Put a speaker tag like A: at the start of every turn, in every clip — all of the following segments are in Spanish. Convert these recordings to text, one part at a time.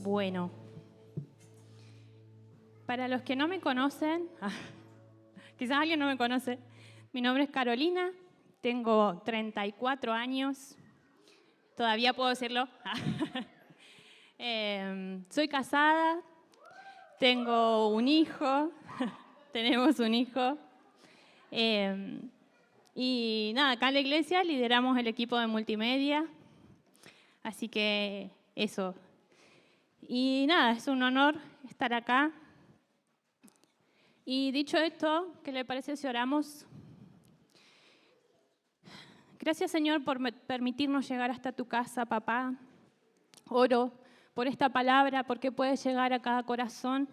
A: Bueno, para los que no me conocen, quizás alguien no me conoce, mi nombre es Carolina, tengo 34 años, todavía puedo decirlo. Soy casada, tengo un hijo, tenemos un hijo. Y nada, acá en la iglesia lideramos el equipo de multimedia, así que eso. Y nada, es un honor estar acá. Y dicho esto, ¿qué le parece si oramos? Gracias, Señor, por permitirnos llegar hasta tu casa, papá. Oro por esta palabra, porque puede llegar a cada corazón.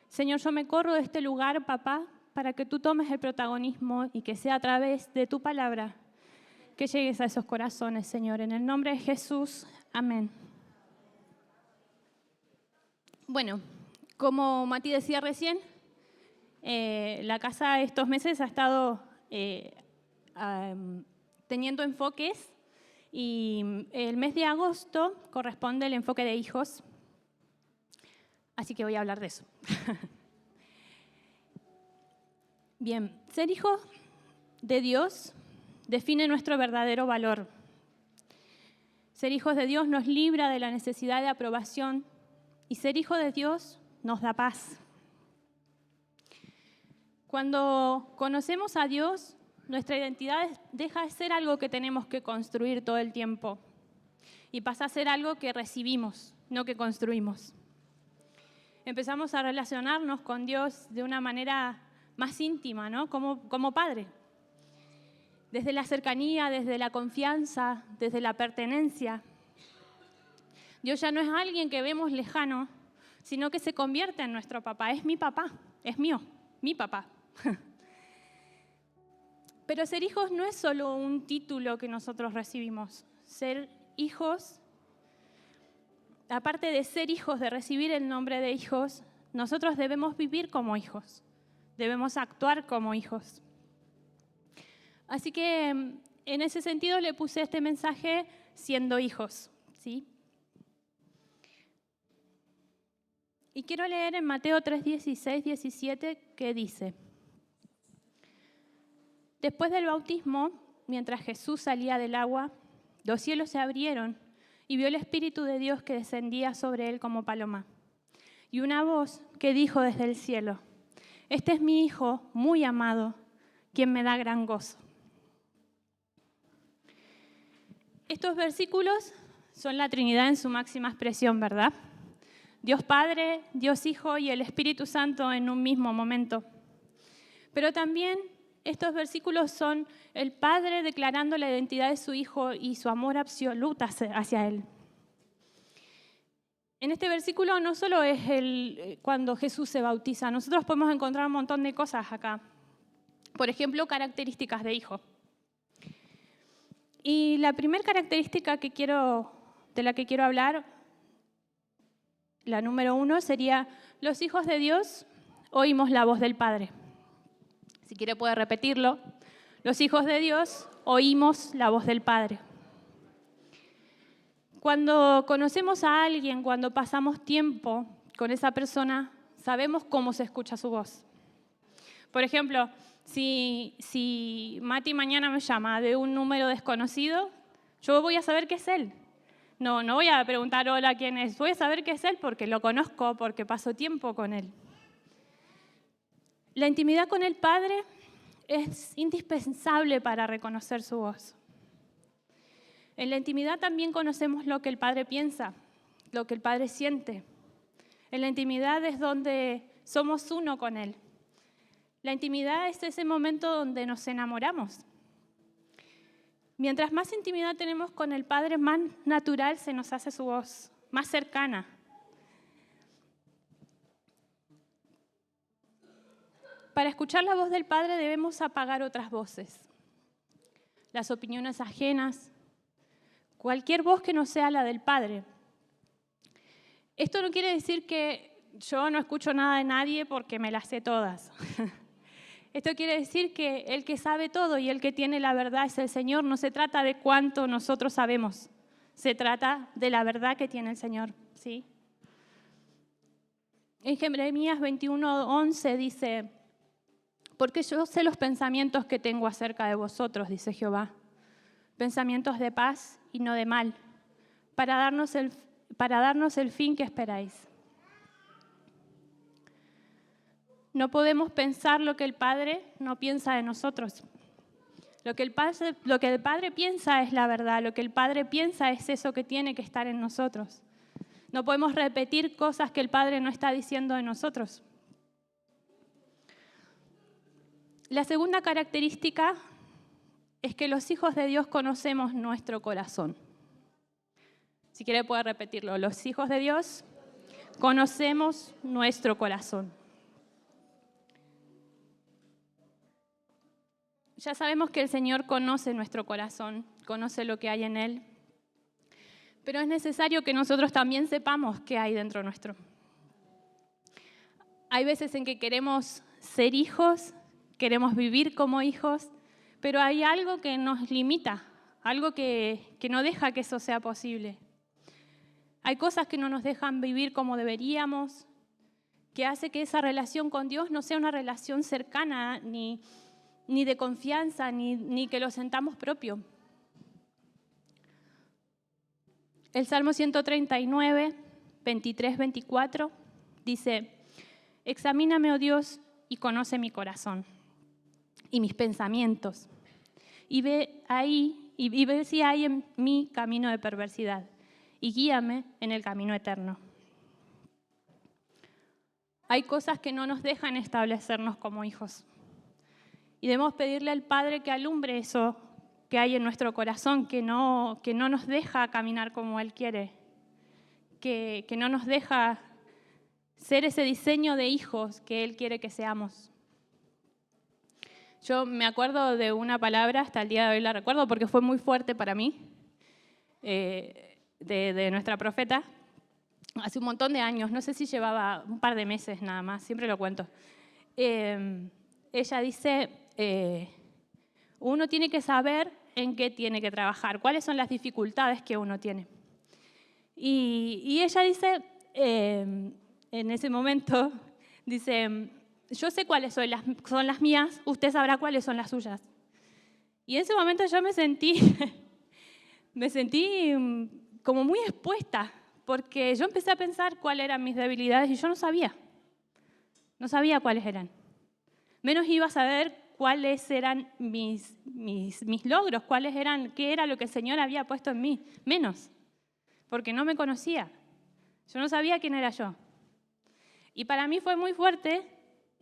A: Señor, yo me corro de este lugar, papá, para que tú tomes el protagonismo y que sea a través de tu palabra que llegues a esos corazones, Señor. En el nombre de Jesús, amén. Bueno, como Mati decía recién, la casa estos meses ha estado teniendo enfoques y el mes de agosto corresponde el enfoque de hijos, así que voy a hablar de eso. Bien, ser hijo de Dios define nuestro verdadero valor. Ser hijos de Dios nos libra de la necesidad de aprobación y ser hijo de Dios nos da paz. Cuando conocemos a Dios, nuestra identidad deja de ser algo que tenemos que construir todo el tiempo y pasa a ser algo que recibimos, no que construimos. Empezamos a relacionarnos con Dios de una manera más íntima, ¿no? Como padre. Desde la cercanía, desde la confianza, desde la pertenencia. Dios ya no es alguien que vemos lejano, sino que se convierte en nuestro papá. Es mi papá, es mío, mi papá. Pero ser hijos no es solo un título que nosotros recibimos. Ser hijos, aparte de ser hijos, de recibir el nombre de hijos, nosotros debemos vivir como hijos, debemos actuar como hijos. Así que en ese sentido le puse este mensaje siendo hijos, ¿sí? Y quiero leer en Mateo 3, 16, 17, que dice: Después del bautismo, mientras Jesús salía del agua, los cielos se abrieron y vio el Espíritu de Dios que descendía sobre él como paloma. Y una voz que dijo desde el cielo: Este es mi Hijo muy amado, quien me da gran gozo. Estos versículos son la Trinidad en su máxima expresión, ¿verdad? Dios Padre, Dios Hijo y el Espíritu Santo en un mismo momento. Pero también estos versículos son el Padre declarando la identidad de su Hijo y su amor absoluto hacia Él. En este versículo no solo es cuando Jesús se bautiza, nosotros podemos encontrar un montón de cosas acá. Por ejemplo, características de hijo. Y la primera característica de la que quiero hablar, la número 1, sería: los hijos de Dios oímos la voz del Padre. Si quiere puede repetirlo. Los hijos de Dios oímos la voz del Padre. Cuando conocemos a alguien, cuando pasamos tiempo con esa persona, sabemos cómo se escucha su voz. Por ejemplo, si Mati mañana me llama de un número desconocido, yo voy a saber que es él. No voy a preguntar hola, ¿quién es? Voy a saber que es él porque lo conozco, porque paso tiempo con él. La intimidad con el Padre es indispensable para reconocer su voz. En la intimidad también conocemos lo que el Padre piensa, lo que el Padre siente. En la intimidad es donde somos uno con Él. La intimidad es ese momento donde nos enamoramos. Mientras más intimidad tenemos con el Padre, más natural se nos hace su voz, más cercana. Para escuchar la voz del Padre debemos apagar otras voces, las opiniones ajenas, cualquier voz que no sea la del Padre. Esto no quiere decir que yo no escucho nada de nadie porque me las sé todas. Esto quiere decir que el que sabe todo y el que tiene la verdad es el Señor. No se trata de cuánto nosotros sabemos, se trata de la verdad que tiene el Señor, ¿sí? En Jeremías 21:11 dice, porque yo sé los pensamientos que tengo acerca de vosotros, dice Jehová, pensamientos de paz y no de mal, para darnos el fin que esperáis. No podemos pensar lo que el Padre no piensa de nosotros. Lo que el Padre piensa es la verdad, lo que el Padre piensa es eso que tiene que estar en nosotros. No podemos repetir cosas que el Padre no está diciendo de nosotros. La segunda característica es que los hijos de Dios conocemos nuestro corazón. Si quiere puede repetirlo. Los hijos de Dios conocemos nuestro corazón. Ya sabemos que el Señor conoce nuestro corazón, conoce lo que hay en él, pero es necesario que nosotros también sepamos qué hay dentro nuestro. Hay veces en que queremos ser hijos, queremos vivir como hijos, pero hay algo que nos limita, algo que no deja que eso sea posible. Hay cosas que no nos dejan vivir como deberíamos, que hace que esa relación con Dios no sea una relación cercana, ni de confianza, ni que lo sentamos propio. El Salmo 139, 23, 24 dice, examíname, oh Dios, y conoce mi corazón y mis pensamientos, y ve si hay en mí camino de perversidad, y guíame en el camino eterno. Hay cosas que no nos dejan establecernos como hijos. Y debemos pedirle al Padre que alumbre eso que hay en nuestro corazón, que no nos deja caminar como Él quiere, que no nos deja ser ese diseño de hijos que Él quiere que seamos. Yo me acuerdo de una palabra, hasta el día de hoy la recuerdo porque fue muy fuerte para mí, de nuestra profeta, hace un montón de años, no sé si llevaba un par de meses nada más, siempre lo cuento. Ella dice, uno tiene que saber en qué tiene que trabajar, cuáles son las dificultades que uno tiene. Y ella dice, en ese momento, dice, yo sé cuáles son las mías, usted sabrá cuáles son las suyas. Y en ese momento yo me sentí como muy expuesta, porque yo empecé a pensar cuáles eran mis debilidades y yo no sabía cuáles eran. Menos iba a saber cuáles eran mis logros, qué era lo que el Señor había puesto en mí. Menos, porque no me conocía. Yo no sabía quién era yo. Y para mí fue muy fuerte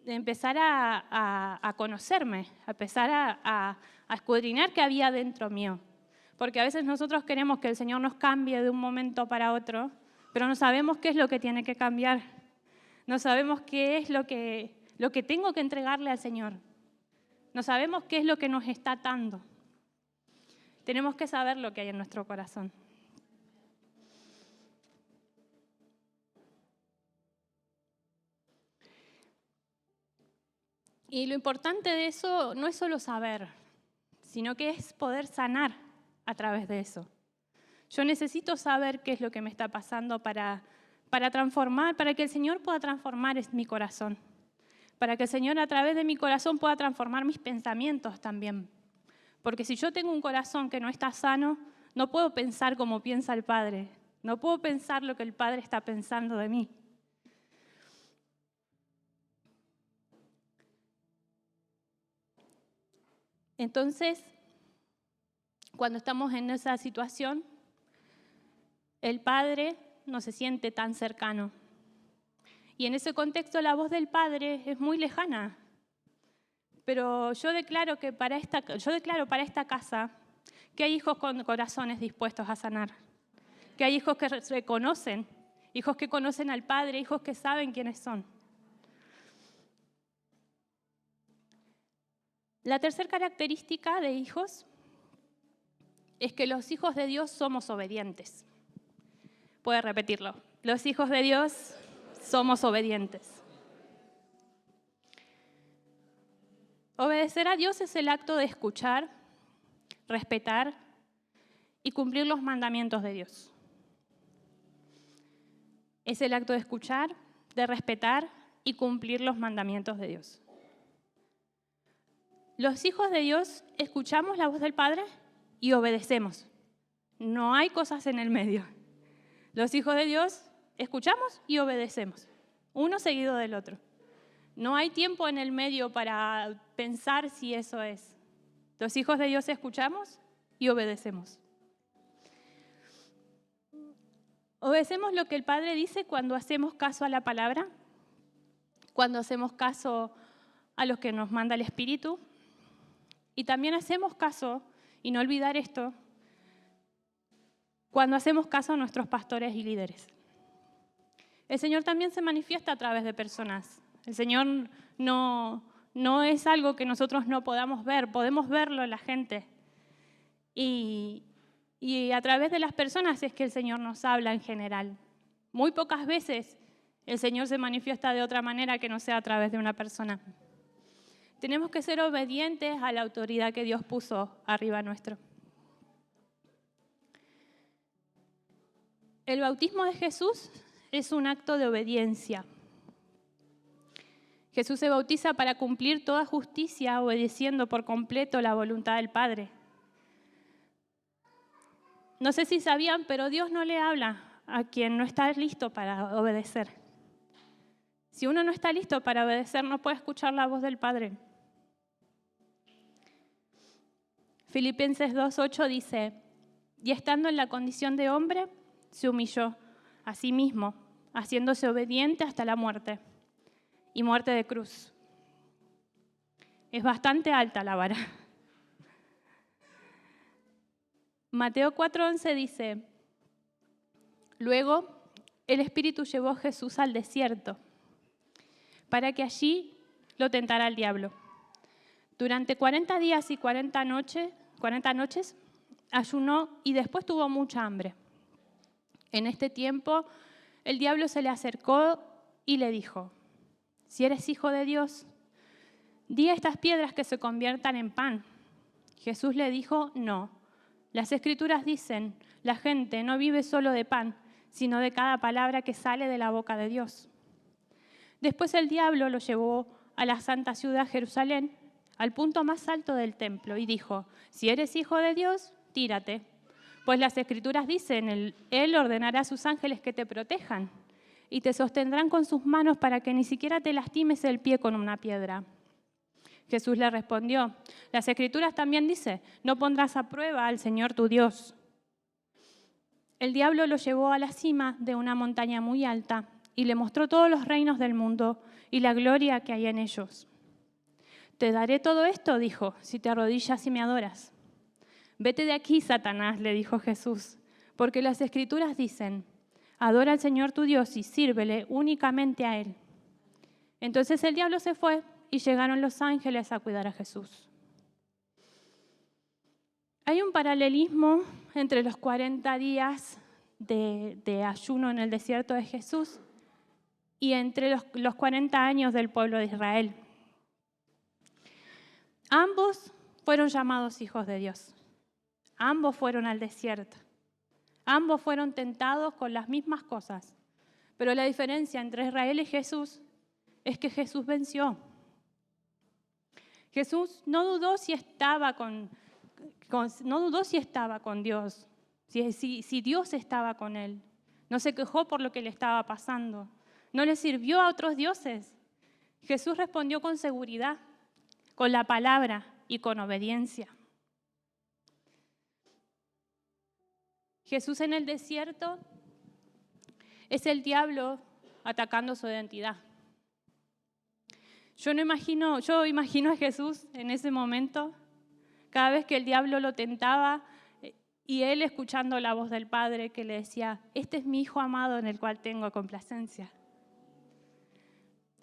A: empezar a conocerme, a empezar a escudriñar qué había dentro mío. Porque a veces nosotros queremos que el Señor nos cambie de un momento para otro, pero no sabemos qué es lo que tiene que cambiar. No sabemos qué es lo que tengo que entregarle al Señor. No sabemos qué es lo que nos está atando. Tenemos que saber lo que hay en nuestro corazón. Y lo importante de eso no es solo saber, sino que es poder sanar a través de eso. Yo necesito saber qué es lo que me está pasando para transformar, para que el Señor pueda transformar mi corazón. Para que el Señor a través de mi corazón pueda transformar mis pensamientos también. Porque si yo tengo un corazón que no está sano, no puedo pensar como piensa el Padre. No puedo pensar lo que el Padre está pensando de mí. Entonces, cuando estamos en esa situación, el Padre no se siente tan cercano. Y en ese contexto la voz del Padre es muy lejana. Pero yo declaro para esta casa que hay hijos con corazones dispuestos a sanar. Que hay hijos que reconocen, hijos que conocen al Padre, hijos que saben quiénes son. La tercera característica de hijos es que los hijos de Dios somos obedientes. Puede repetirlo. Los hijos de Dios somos obedientes. Obedecer a Dios es el acto de escuchar, respetar y cumplir los mandamientos de Dios. Es el acto de escuchar, de respetar y cumplir los mandamientos de Dios. Los hijos de Dios escuchamos la voz del Padre y obedecemos. No hay cosas en el medio. Los hijos de Dios escuchamos y obedecemos, uno seguido del otro. No hay tiempo en el medio para pensar si eso es. Los hijos de Dios escuchamos y obedecemos. Obedecemos lo que el Padre dice cuando hacemos caso a la palabra, cuando hacemos caso a lo que nos manda el Espíritu, y también hacemos caso, y no olvidar esto, cuando hacemos caso a nuestros pastores y líderes. El Señor también se manifiesta a través de personas. El Señor no es algo que nosotros no podamos ver, podemos verlo en la gente. Y a través de las personas es que el Señor nos habla en general. Muy pocas veces el Señor se manifiesta de otra manera que no sea a través de una persona. Tenemos que ser obedientes a la autoridad que Dios puso arriba nuestro. El bautismo de Jesús es un acto de obediencia. Jesús se bautiza para cumplir toda justicia, obedeciendo por completo la voluntad del Padre. No sé si sabían, pero Dios no le habla a quien no está listo para obedecer. Si uno no está listo para obedecer, no puede escuchar la voz del Padre. Filipenses 2:8 dice, y estando en la condición de hombre, se humilló a sí mismo, haciéndose obediente hasta la muerte, y muerte de cruz. Es bastante alta la vara. Mateo 4:11 dice, luego el Espíritu llevó a Jesús al desierto, para que allí lo tentara el diablo. Durante 40 días y 40 noches ayunó y después tuvo mucha hambre. En este tiempo el diablo se le acercó y le dijo, si eres hijo de Dios, di a estas piedras que se conviertan en pan. Jesús le dijo, no. Las Escrituras dicen, la gente no vive solo de pan, sino de cada palabra que sale de la boca de Dios. Después el diablo lo llevó a la santa ciudad Jerusalén, al punto más alto del templo, y dijo, si eres hijo de Dios, tírate. Pues las Escrituras dicen, Él ordenará a sus ángeles que te protejan y te sostendrán con sus manos para que ni siquiera te lastimes el pie con una piedra. Jesús le respondió, las Escrituras también dicen, no pondrás a prueba al Señor tu Dios. El diablo lo llevó a la cima de una montaña muy alta y le mostró todos los reinos del mundo y la gloria que hay en ellos. Te daré todo esto, dijo, si te arrodillas y me adoras. Vete de aquí, Satanás, le dijo Jesús, porque las Escrituras dicen, adora al Señor tu Dios y sírvele únicamente a Él. Entonces el diablo se fue y llegaron los ángeles a cuidar a Jesús. Hay un paralelismo entre los 40 días de ayuno en el desierto de Jesús y entre los 40 años del pueblo de Israel. Ambos fueron llamados hijos de Dios. Ambos fueron al desierto. Ambos fueron tentados con las mismas cosas. Pero la diferencia entre Israel y Jesús es que Jesús venció. Jesús no dudó si estaba con Dios, si Dios estaba con él. No se quejó por lo que le estaba pasando. No le sirvió a otros dioses. Jesús respondió con seguridad, con la palabra y con obediencia. Jesús en el desierto es el diablo atacando su identidad. Yo imagino a Jesús en ese momento, cada vez que el diablo lo tentaba y él escuchando la voz del Padre que le decía, este es mi Hijo amado en el cual tengo complacencia.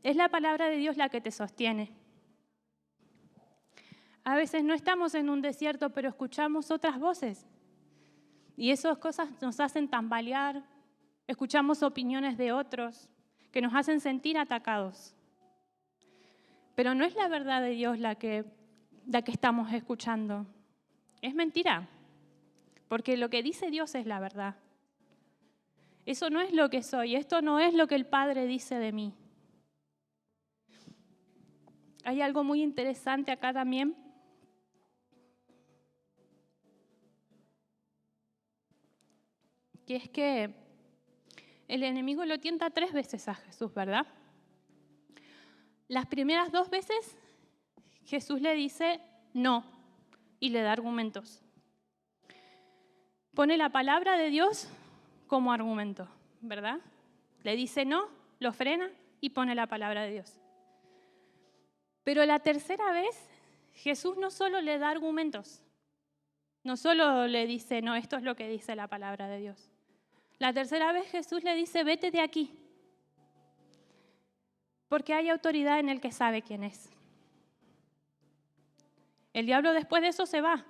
A: Es la palabra de Dios la que te sostiene. A veces no estamos en un desierto, pero escuchamos otras voces. Y esas cosas nos hacen tambalear, escuchamos opiniones de otros que nos hacen sentir atacados. Pero no es la verdad de Dios la que estamos escuchando. Es mentira, porque lo que dice Dios es la verdad. Eso no es lo que soy, esto no es lo que el Padre dice de mí. Hay algo muy interesante acá también. Que es que el enemigo lo tienta 3 veces a Jesús, ¿verdad? Las primeras 2 veces Jesús le dice no y le da argumentos. Pone la palabra de Dios como argumento, ¿verdad? Le dice no, lo frena y pone la palabra de Dios. Pero la tercera vez Jesús no solo le da argumentos, no solo le dice no, esto es lo que dice la palabra de Dios. La tercera vez Jesús le dice vete de aquí, porque hay autoridad en el que sabe quién es. El diablo después de eso se va,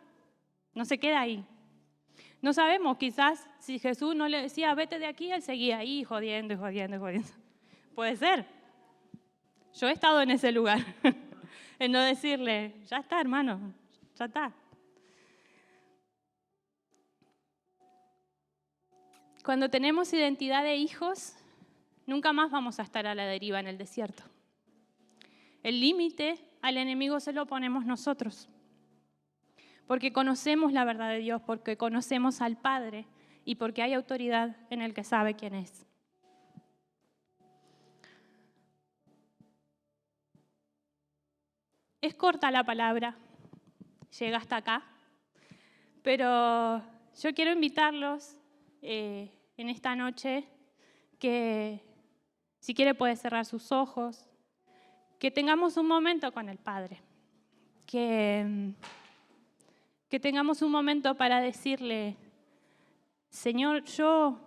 A: no se queda ahí. No sabemos, quizás si Jesús no le decía vete de aquí, él seguía ahí jodiendo y jodiendo y jodiendo. Puede ser. Yo he estado en ese lugar, en no decirle, ya está hermano, ya está. Cuando tenemos identidad de hijos, nunca más vamos a estar a la deriva en el desierto. El límite al enemigo se lo ponemos nosotros, porque conocemos la verdad de Dios, porque conocemos al Padre y porque hay autoridad en el que sabe quién es. Es corta la palabra, llega hasta acá, pero yo quiero invitarlos en esta noche que si quiere puede cerrar sus ojos, que tengamos un momento con el Padre, que tengamos un momento para decirle, Señor, yo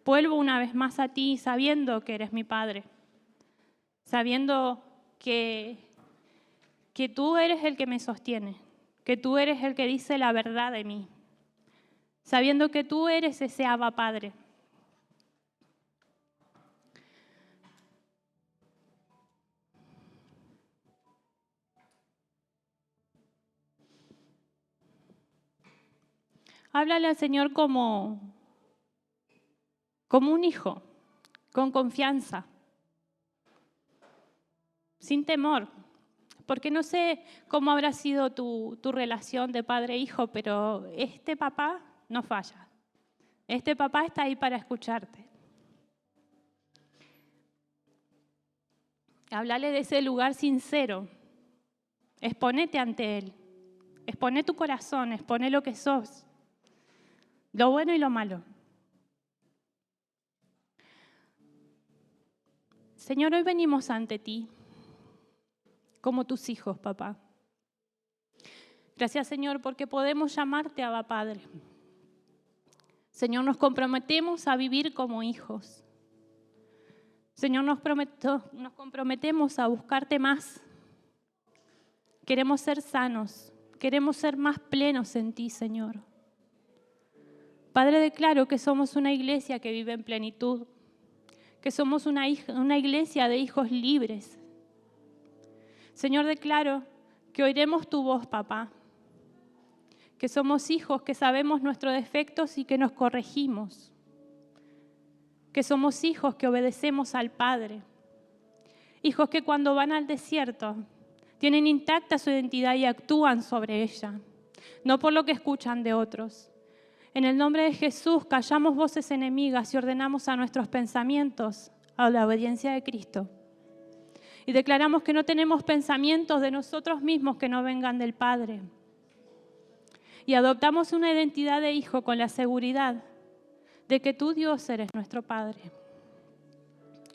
A: vuelvo una vez más a ti sabiendo que eres mi Padre, sabiendo que tú eres el que me sostiene, que tú eres el que dice la verdad de mí, sabiendo que tú eres ese Abba Padre. Háblale al Señor como un hijo, con confianza, sin temor, porque no sé cómo habrá sido tu relación de padre-hijo, pero este papá no falla. Este papá está ahí para escucharte. Háblale de ese lugar sincero. Exponete ante Él. Expone tu corazón, expone lo que sos, lo bueno y lo malo. Señor, hoy venimos ante ti como tus hijos, papá. Gracias, Señor, porque podemos llamarte Abba Padre. Señor, nos comprometemos a vivir como hijos. Señor, nos comprometemos a buscarte más. Queremos ser sanos, queremos ser más plenos en ti, Señor. Padre, declaro que somos una iglesia que vive en plenitud, que somos una iglesia de hijos libres. Señor, declaro que oiremos tu voz, papá, que somos hijos que sabemos nuestros defectos y que nos corregimos, que somos hijos que obedecemos al Padre, hijos que cuando van al desierto tienen intacta su identidad y actúan sobre ella, no por lo que escuchan de otros. En el nombre de Jesús callamos voces enemigas y ordenamos a nuestros pensamientos a la obediencia de Cristo. Y declaramos que no tenemos pensamientos de nosotros mismos que no vengan del Padre. Y adoptamos una identidad de hijo con la seguridad de que tú, Dios, eres nuestro Padre.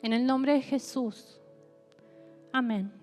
A: En el nombre de Jesús. Amén.